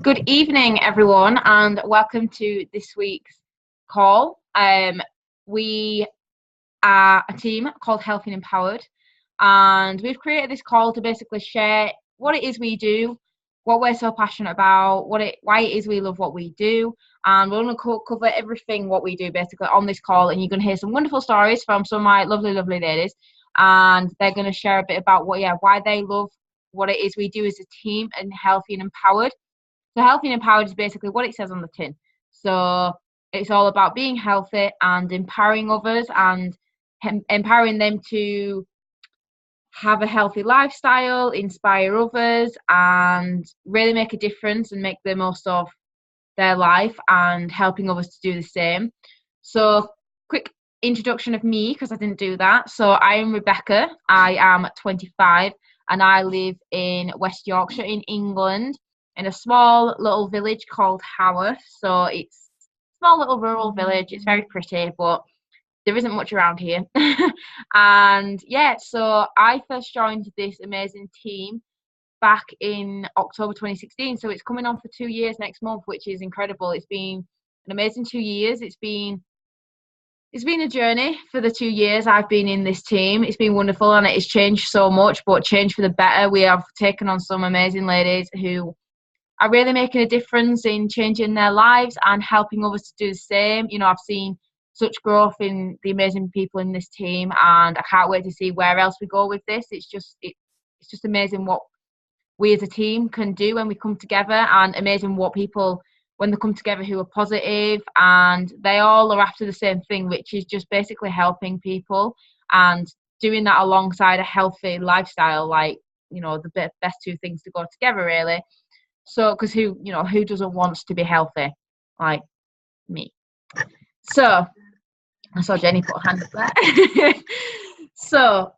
Good evening, everyone, and welcome to this week's call. We are a team called Healthy and Empowered, and we've created this call to basically share what it is we do, what we're so passionate about, why it is we love what we do, and we're going to cover everything what we do basically on this call. And you're going to hear some wonderful stories from some of my lovely ladies, and they're going to share a bit about why they love what it is we do as a team and Healthy and Empowered. So healthy and empowered is basically what it says on the tin. So it's all about being healthy and empowering others and empowering them to have a healthy lifestyle, inspire others, and really make a difference and make the most of their life and helping others to do the same. So quick introduction of me, because I didn't do that. So I am Rebecca. I am 25 and I live in West Yorkshire in England, in a small little village called Haworth. So it's a small little rural village. It's very pretty, but there isn't much around here. And yeah, so I first joined this amazing team back in October 2016. So it's coming on for 2 years next month, which is incredible. It's been an amazing 2 years. It's been a journey for the 2 years I've been in this team. It's been wonderful and it has changed so much, but changed for the better. We have taken on some amazing ladies who are really making a difference in changing their lives and helping others to do the same. You know, I've seen such growth in the amazing people in this team, and I can't wait to see where else we go with this. It's just amazing what we as a team can do when we come together, and amazing what people, when they come together, who are positive and they all are after the same thing, which is just basically helping people and doing that alongside a healthy lifestyle. Like, you know, the best two things to go together, really. So, because who doesn't want to be healthy, like me? So, I saw Jenny put a hand up there. So,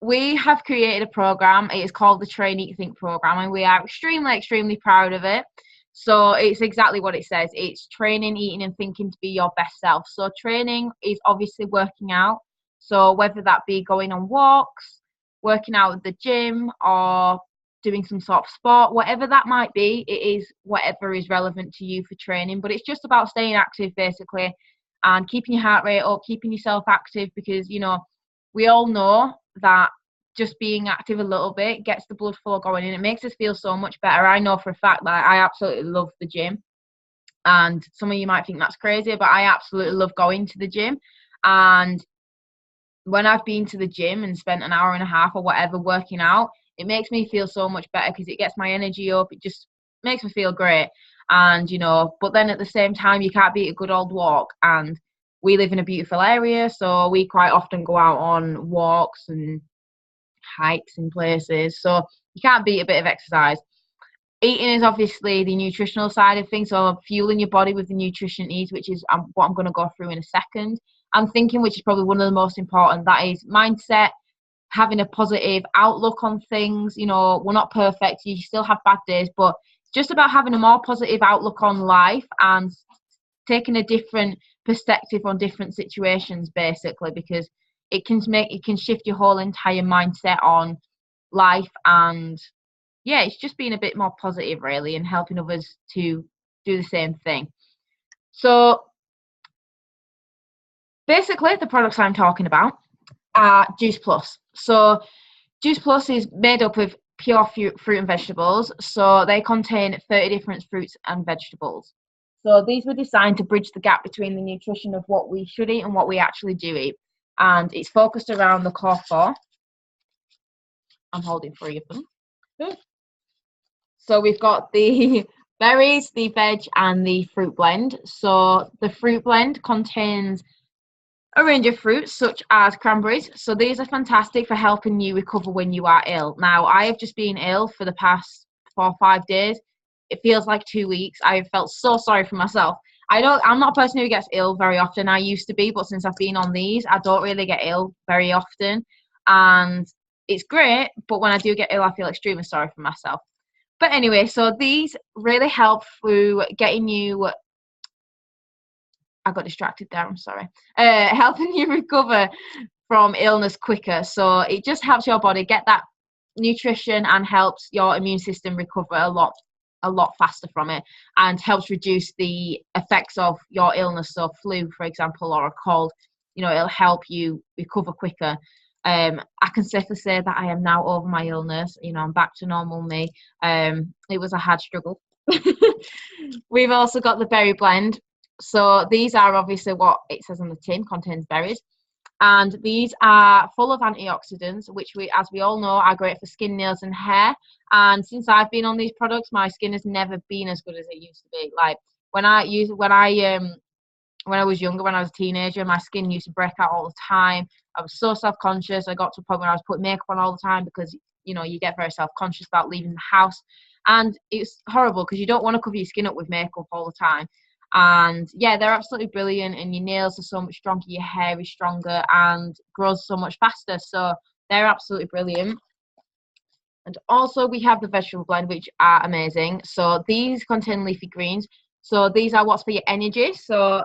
we have created a program. It is called the Train, Eat, Think program, and we are extremely proud of it. So, it's exactly what it says. It's training, eating, and thinking to be your best self. So, training is obviously working out. So, whether that be going on walks, working out at the gym, or doing some sort of sport, whatever that might be, it is whatever is relevant to you for training. But it's just about staying active basically and keeping your heart rate up, keeping yourself active, because we all know that just being active a little bit gets the blood flow going and it makes us feel so much better. I know for a fact that I absolutely love the gym, and some of you might think that's crazy, but I absolutely love going to the gym. And when I've been to the gym and spent an hour and a half or whatever working out, it makes me feel so much better because it gets my energy up. It just makes me feel great. And, but then at the same time, you can't beat a good old walk. And we live in a beautiful area, so we quite often go out on walks and hikes in places. So you can't beat a bit of exercise. Eating is obviously the nutritional side of things, so fueling your body with the nutrition it needs, which is what I'm going to go through in a second. And thinking, which is probably one of the most important, that is mindset, having a positive outlook on things. We're not perfect, you still have bad days, but it's just about having a more positive outlook on life and taking a different perspective on different situations, basically, because it can shift your whole entire mindset on life. And yeah, it's just being a bit more positive, really, and helping others to do the same thing. So basically, the products I'm talking about are Juice Plus. So Juice Plus is made up of pure fruit and vegetables. So they contain 30 different fruits and vegetables. So these were designed to bridge the gap between the nutrition of what we should eat and what we actually do eat. And it's focused around the core four. I'm holding 3 of them. So we've got the berries, the veg, and the fruit blend. So the fruit blend contains a range of fruits such as cranberries. So these are fantastic for helping you recover when you are ill. Now, I have just been ill for the past 4 or 5 days. It feels like 2 weeks. I have felt so sorry for myself. I'm not a person who gets ill very often. I used to be, but since I've been on these, I don't really get ill very often. And it's great, but when I do get ill, I feel extremely sorry for myself. But anyway, so these really help through getting you, I got distracted there, I'm sorry, helping you recover from illness quicker. So it just helps your body get that nutrition and helps your immune system recover a lot a lot faster from it, and helps reduce the effects of your illness. So flu, for example, or a cold, it'll help you recover quicker. I can safely say that I am now over my illness. I'm back to normal me. It was a hard struggle. We've also got the berry blend. So these are obviously what it says on the tin, contains berries. And these are full of antioxidants, which as we all know, are great for skin, nails, and hair. And since I've been on these products, my skin has never been as good as it used to be. Like when I was younger, when I was a teenager, my skin used to break out all the time. I was so self-conscious. I got to a point where I was putting makeup on all the time because, you get very self-conscious about leaving the house. And it's horrible because you don't want to cover your skin up with makeup all the time. And yeah, they're absolutely brilliant, and your nails are so much stronger, your hair is stronger and grows so much faster. So they're absolutely brilliant. And also we have the vegetable blend, which are amazing. So these contain leafy greens. So these are what's for your energy. So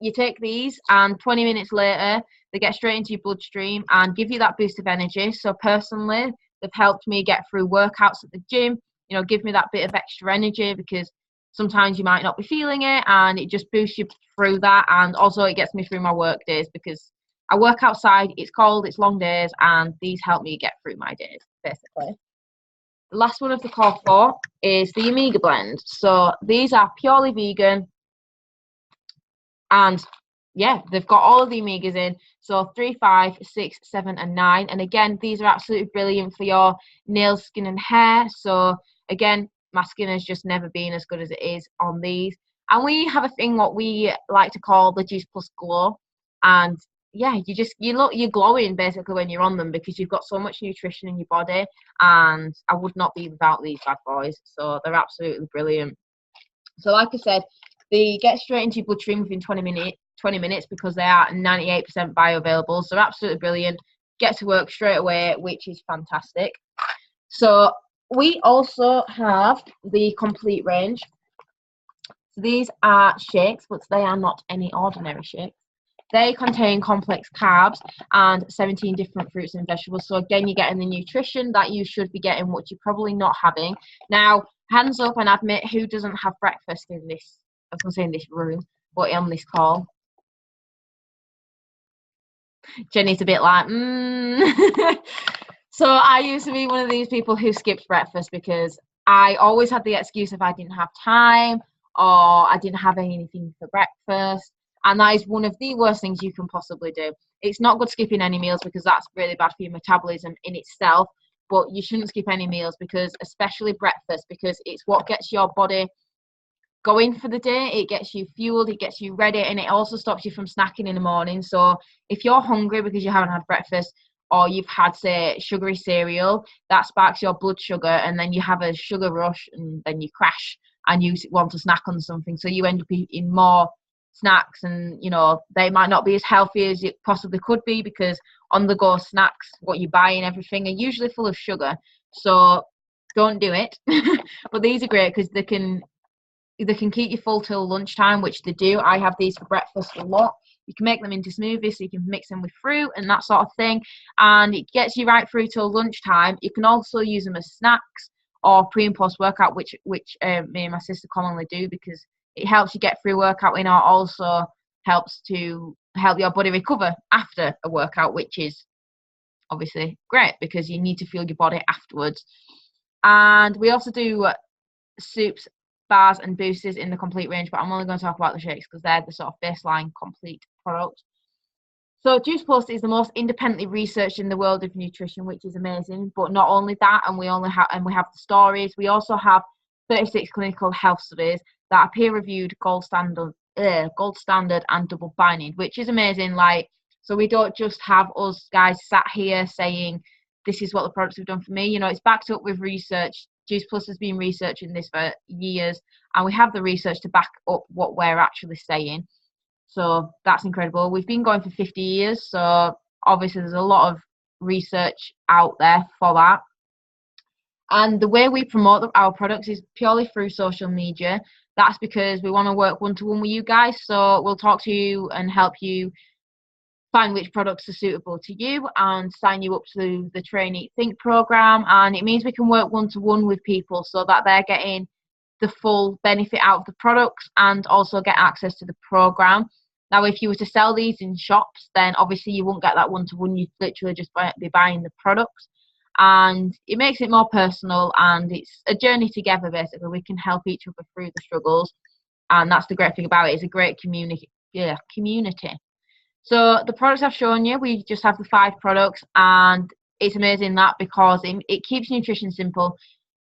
you take these and 20 minutes later, they get straight into your bloodstream and give you that boost of energy. So personally, they've helped me get through workouts at the gym, give me that bit of extra energy, because sometimes you might not be feeling it, and it just boosts you through that. And also it gets me through my work days because I work outside, it's cold, it's long days, and these help me get through my days, basically. The last one of the call for is the Omega blend. So these are purely vegan, and yeah, they've got all of the omegas in. So 3, 5, 6, 7, and 9. And again, these are absolutely brilliant for your nails, skin, and hair. So again, my skin has just never been as good as it is on these. And we have a thing what we like to call the Juice Plus Glow. And yeah, you're glowing basically when you're on them, because you've got so much nutrition in your body. And I would not be without these bad boys. So they're absolutely brilliant. So like I said, they get straight into your bloodstream within 20 minutes because they are 98% bioavailable. So absolutely brilliant. Get to work straight away, which is fantastic. So we also have the complete range. So these are shakes, but they are not any ordinary shakes. They contain complex carbs and 17 different fruits and vegetables. So again, you're getting the nutrition that you should be getting, which you're probably not having. Now, hands up and admit who doesn't have breakfast in this, I was going to say in this room, but on this call. Jenny's a bit like, So I used to be one of these people who skipped breakfast because I always had the excuse if I didn't have time or I didn't have anything for breakfast. And that is one of the worst things you can possibly do. It's not good skipping any meals because that's really bad for your metabolism in itself. But you shouldn't skip any meals, because especially breakfast, because it's what gets your body going for the day. It gets you fueled, it gets you ready, and it also stops you from snacking in the morning. So if you're hungry because you haven't had breakfast, or you've had, say, sugary cereal, that sparks your blood sugar, and then you have a sugar rush, and then you crash and you want to snack on something. So you end up eating more snacks, and they might not be as healthy as it possibly could be, because on the go snacks, what you buy and everything, are usually full of sugar. So don't do it. But these are great because they can keep you full till lunchtime, which they do. I have these for breakfast a lot. You can make them into smoothies, so you can mix them with fruit and that sort of thing, and it gets you right through till lunchtime. You can also use them as snacks or pre and post workout, which me and my sister commonly do, because it helps you get through workout, and it also helps to help your body recover after a workout, which is obviously great because you need to fuel your body afterwards. And we also do soups, bars, and boosters in the complete range, but I'm only going to talk about the shakes because they're the sort of baseline complete product. So Juice Plus is the most independently researched in the world of nutrition, which is amazing. But not only that, and we have the stories. We also have 36 clinical health studies that are peer-reviewed, gold standard, and double blinded, which is amazing. So we don't just have us guys sat here saying this is what the products have done for me. It's backed up with research. Juice Plus has been researching this for years, and we have the research to back up what we're actually saying. So that's incredible. We've been going for 50 years, so obviously there's a lot of research out there for that. And the way we promote our products is purely through social media. That's because we want to work one-to-one with you guys. So we'll talk to you and help you find which products are suitable to you and sign you up to the Train Eat Think program. And it means we can work one-to-one with people so that they're getting the full benefit out of the products and also get access to the program. Now, if you were to sell these in shops, then obviously you won't get that one-to-one. You'd literally just be buying the products. And it makes it more personal, and it's a journey together, basically. We can help each other through the struggles. And that's the great thing about it. It's a great community. So the products I've shown you, we just have the 5 products, and it's amazing that because it keeps nutrition simple.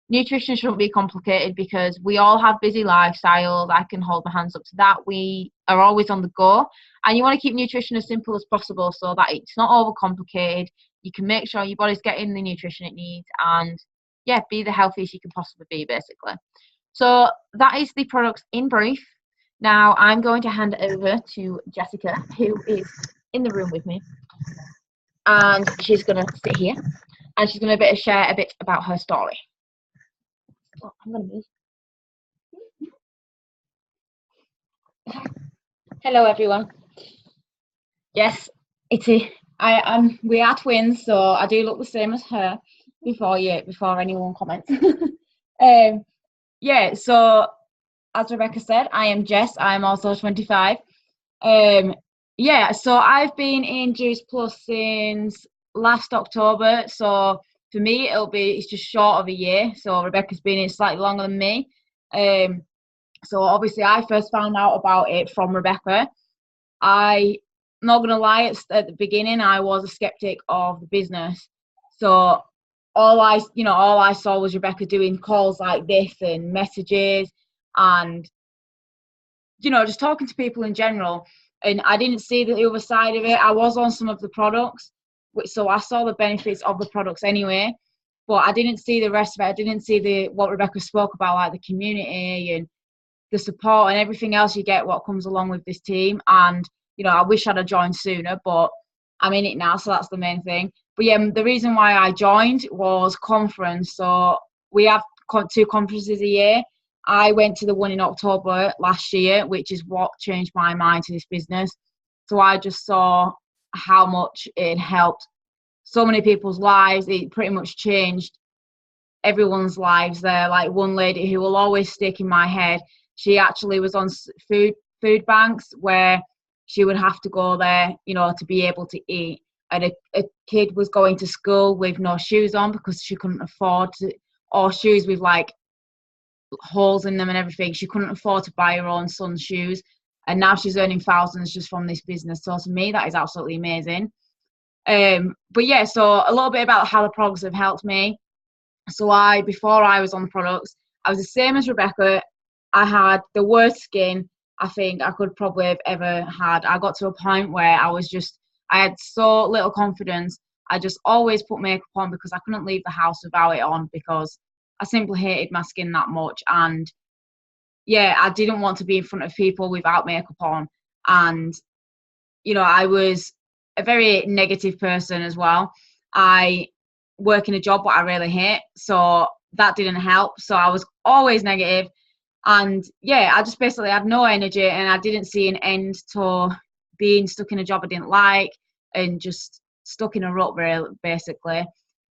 Nutrition shouldn't be complicated because we all have busy lifestyles. I can hold my hands up to that. We are always on the go, and you want to keep nutrition as simple as possible so that it's not overcomplicated. You can make sure your body's getting the nutrition it needs, and be the healthiest you can possibly be, basically. So that is the products in brief. Now I'm going to hand it over to Jessica, who is in the room with me, and she's going to sit here, and she's going to share a bit about her story. Oh, I'm going to move. Hello, everyone. Yes, we are twins, so I do look the same as her. Before anyone comments. So as Rebecca said, I am Jess. I'm also 25. So I've been in Juice Plus since last October. So for me, it's just short of a year. So Rebecca's been in slightly longer than me. So obviously I first found out about it from Rebecca. I'm not gonna lie, at the beginning I was a skeptic of the business. So all I saw was Rebecca doing calls like this and messages and just talking to people in general, and I didn't see the other side of it. I was on some of the products, so I saw the benefits of the products anyway, but I didn't see the rest of it. I didn't see what Rebecca spoke about, like the community and the support and everything else you get what comes along with this team. And I wish I'd have joined sooner, but I'm in it now, so that's the main thing. But the reason why I joined was conference. So we have 2 conferences a year. I went to the one in October last year, which is what changed my mind to this business. So I just saw how much it helped so many people's lives. It pretty much changed everyone's lives there. Like one lady who will always stick in my head, she actually was on food banks where she would have to go there, to be able to eat. And a kid was going to school with no shoes on because she couldn't afford to, or shoes with like holes in them and everything. She couldn't afford to buy her own son's shoes. And now she's earning thousands just from this business. So to me, that is absolutely amazing. So a little bit about how the products have helped me. So before I was on the products, I was the same as Rebecca. I had the worst skin I think I could probably have ever had. I got to a point where I had so little confidence. I just always put makeup on because I couldn't leave the house without it on because I simply hated my skin that much. And I didn't want to be in front of people without makeup on. And, I was a very negative person as well. I work in a job what I really hate, so that didn't help. So I was always negative. And I just basically had no energy, and I didn't see an end to being stuck in a job I didn't like and just stuck in a rut, basically.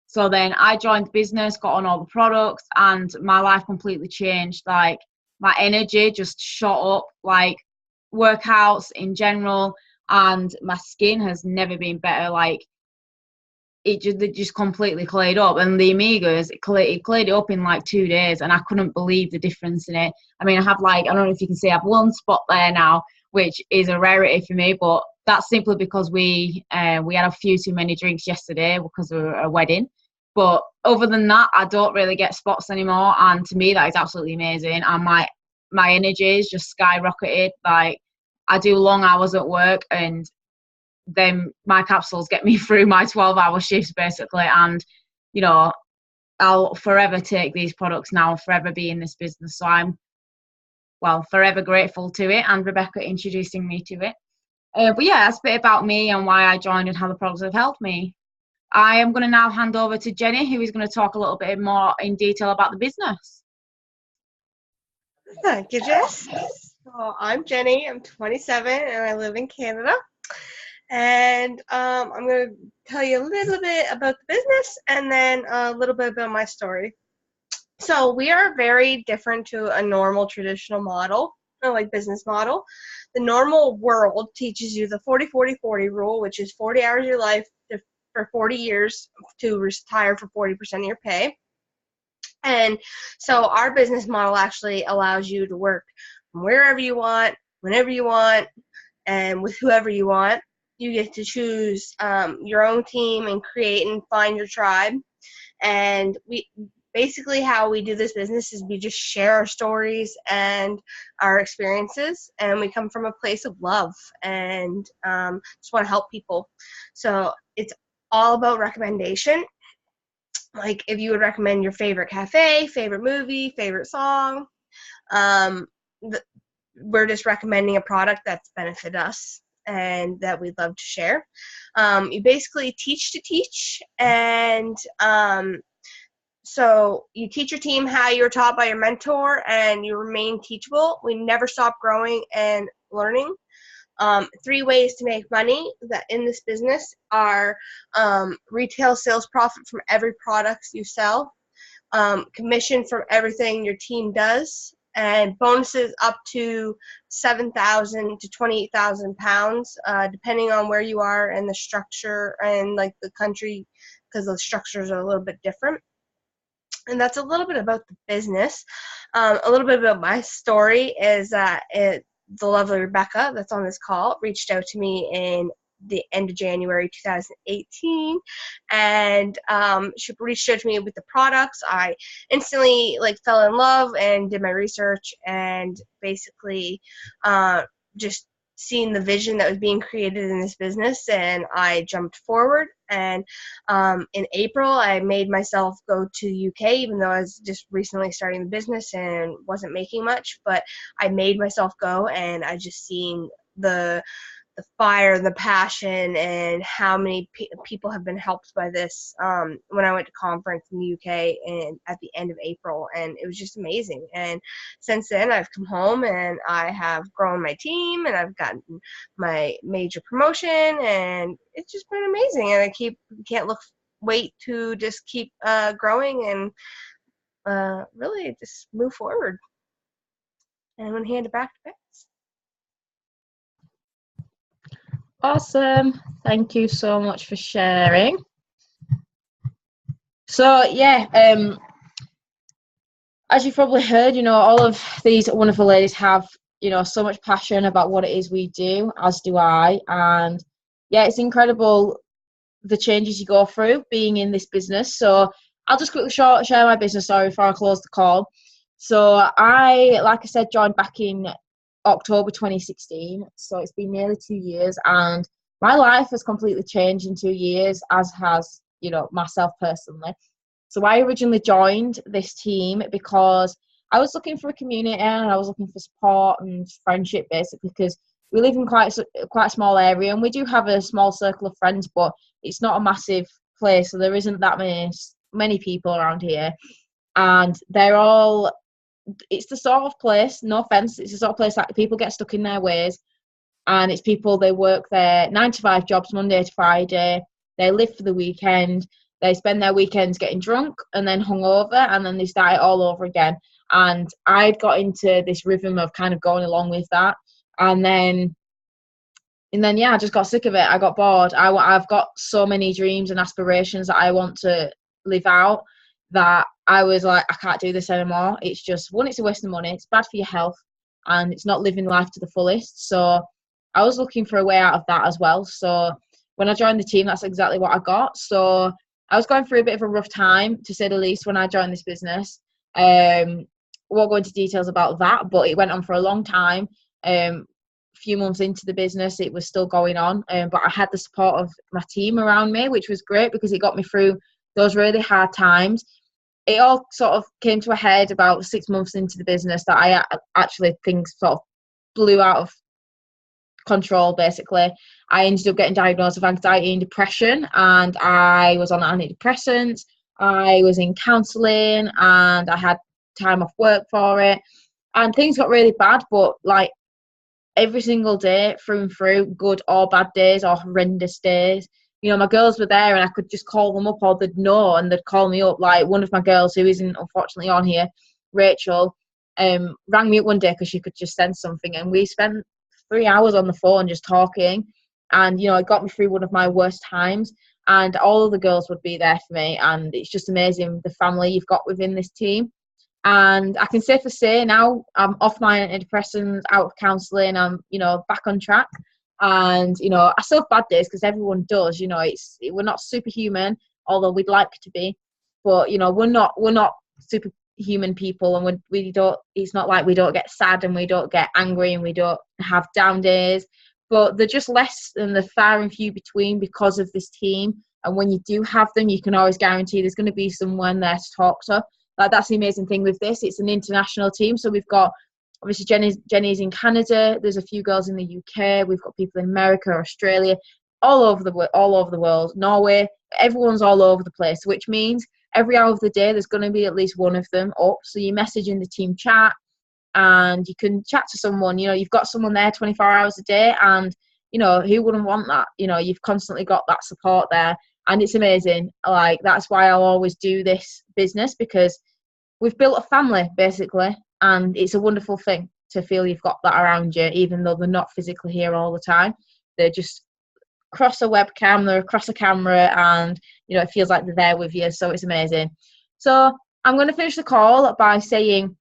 So then I joined the business, got on all the products, and my life completely changed. Like my energy just shot up, like workouts in general, and my skin has never been better. Like it just completely cleared up. And the Omegas, it cleared it up in like 2 days, and I couldn't believe the difference in it. I mean, I have I don't know if you can see, I have one spot there now, which is a rarity for me, but that's simply because we had a few too many drinks yesterday because of a wedding. But other than that, I don't really get spots anymore, and to me that is absolutely amazing. And my energy is just skyrocketed. Like I do long hours at work, and then my capsules get me through my 12-hour shifts basically. And I'll forever take these products now, forever be in this business. So I'm forever grateful to it, and Rebecca introducing me to it. That's a bit about me and why I joined and how the products have helped me. I am going to now hand over to Jenny, who is going to talk a little bit more in detail about the business. Thank you, Jess. So I'm Jenny, I'm 27 and I live in Canada. And I'm going to tell you a little bit about the business and then a little bit about my story. So we are very different to a normal traditional model, like business model. The normal world teaches you the 40-40-40 rule, which is 40 hours of your life for 40 years to retire for 40% of your pay. And so our business model actually allows you to work wherever you want, whenever you want, and with whoever you want. You get to choose your own team and create and find your tribe. And we basically, how we do this business is we just share our stories and our experiences, and we come from a place of love and just want to help people. So it's all about recommendation. Like if you would recommend your favorite cafe, favorite movie, favorite song, um, we're just recommending a product that's benefited us and that we'd love to share. You basically teach to teach, and so you teach your team how you were taught by your mentor, and you remain teachable. We never stop growing and learning. 3 ways to make money that in this business are retail sales profit from every product you sell, commission from everything your team does, and bonuses up to 7,000 to 28,000 pounds, depending on where you are and the structure and like the country, because the structures are a little bit different. And that's a little bit about the business. A little bit about my story is that the lovely Rebecca that's on this call reached out to me in the end of January 2018, and she reached out to me with the products. I instantly fell in love and did my research, and basically just seeing the vision that was being created in this business, and I jumped forward. And in April, I made myself go to UK, even though I was just recently starting the business and wasn't making much, but I made myself go, and I just seen the fire and the passion and how many people have been helped by this when I went to conference in the UK and at the end of April, and it was just amazing. And since then I've come home and I have grown my team and I've gotten my major promotion, and it's just been amazing, and I can't wait to just keep growing and really just move forward. And I'm going to hand it back to Bex. Awesome. Thank you so much for sharing. So yeah, as you've probably heard, all of these wonderful ladies have, so much passion about what it is we do, as do I. And yeah, it's incredible the changes you go through being in this business. So I'll just quickly share my business story before I close the call. So I, like I said, joined back in October 2016. So it's been nearly 2 years, and my life has completely changed in 2 years, as has, myself personally. So I originally joined this team because I was looking for a community and I was looking for support and friendship, basically, because we live in quite a small area, and we do have a small circle of friends, but it's not a massive place, so there isn't that many people around here, and it's the sort of place, no offense, it's the sort of place that people get stuck in their ways, and it's people, they work their 9-to-5 jobs Monday to Friday, they live for the weekend, they spend their weekends getting drunk and then hungover, and then they start it all over again. And I'd got into this rhythm of kind of going along with that, and then yeah, I just got sick of it. I got bored. I've got so many dreams and aspirations that I want to live out, that I was like, I can't do this anymore. It's just, one, it's a waste of money, it's bad for your health, and it's not living life to the fullest. So I was looking for a way out of that as well. So when I joined the team, that's exactly what I got. So I was going through a bit of a rough time, to say the least, when I joined this business. Won't go into details about that, but it went on for a long time. Few months into the business, it was still going on, but I had the support of my team around me, which was great because it got me through those really hard times. It all sort of came to a head about 6 months into the business, that I actually think sort of blew out of control. Basically, I ended up getting diagnosed with anxiety and depression, and I was on antidepressants, I was in counselling, and I had time off work for it, and things got really bad. But every single day through and through, good or bad days or horrendous days, my girls were there and I could just call them up, or they'd know and they'd call me up. Like one of my girls who isn't unfortunately on here, Rachel, rang me up one day because she could just send something, and we spent 3 hours on the phone just talking, and it got me through one of my worst times, and all of the girls would be there for me, and it's just amazing the family you've got within this team. And I can safely say now I'm off my antidepressants, out of counselling, I'm back on track. And I still have bad days because everyone does. We're not superhuman, although we'd like to be, but we're not superhuman people, and we don't. It's not like we don't get sad and we don't get angry and we don't have down days, but they're just less and they're far and few between because of this team. And when you do have them, you can always guarantee there's going to be someone there to talk to. Like, that's the amazing thing with this. It's an international team, so we've got. Obviously, Jenny's in Canada. There's a few girls in the UK. We've got people in America, Australia, all over the world, Norway. Everyone's all over the place, which means every hour of the day there's going to be at least one of them up. So you message in the team chat, and you can chat to someone. You've got someone there 24 hours a day, and who wouldn't want that? You've constantly got that support there, and it's amazing. Like, that's why I'll always do this business, because we've built a family basically. And it's a wonderful thing to feel you've got that around you, even though they're not physically here all the time. They're just across a webcam, they're across a camera, and it feels like they're there with you. So it's amazing. So I'm going to finish the call by saying,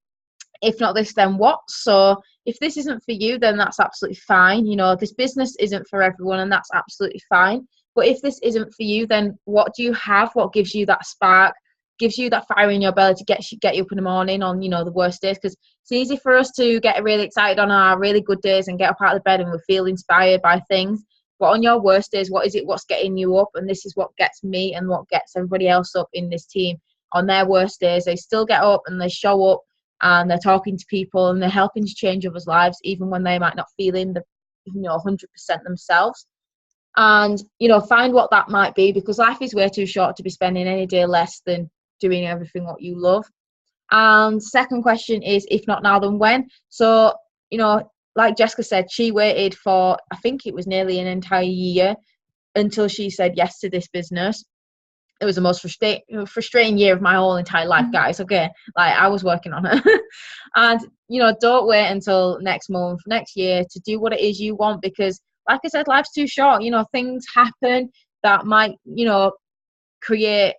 if not this, then what? So if this isn't for you, then that's absolutely fine. This business isn't for everyone, and that's absolutely fine. But if this isn't for you, then what do you have? What gives you that spark? Gives you that fire in your belly to get you up in the morning on the worst days? Because it's easy for us to get really excited on our really good days and get up out of the bed and we feel inspired by things, but on your worst days, what's getting you up? And this is what gets me and what gets everybody else up in this team. On their worst days, they still get up and they show up and they're talking to people and they're helping to change others' lives, even when they might not feel in the 100% themselves. And find what that might be, because life is way too short to be spending any day less than doing everything what you love. And second question is, if not now, then when? So like Jessica said, she waited for, I think it was nearly an entire year until she said yes to this business. It was the most frustrating year of my whole entire life, guys. Okay, like, I was working on it. And don't wait until next month, next year to do what it is you want, because like I said, life's too short. Things happen that might create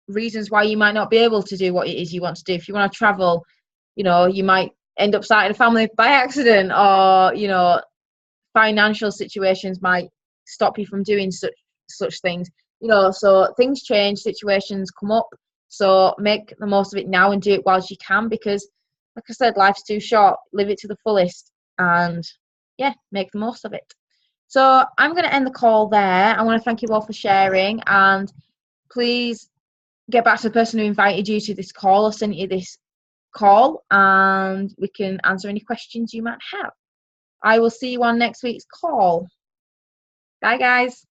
reasons why you might not be able to do what it is you want to do. If you want to travel, you might end up starting a family by accident, or financial situations might stop you from doing such things. So things change, situations come up, so make the most of it now and do it whilst you can, because like I said, life's too short. Live it to the fullest, and make the most of it. So I'm going to end the call there. I want to thank you all for sharing, and please get back to the person who invited you to this call or sent you this call, and we can answer any questions you might have. I will see you on next week's call. Bye, guys.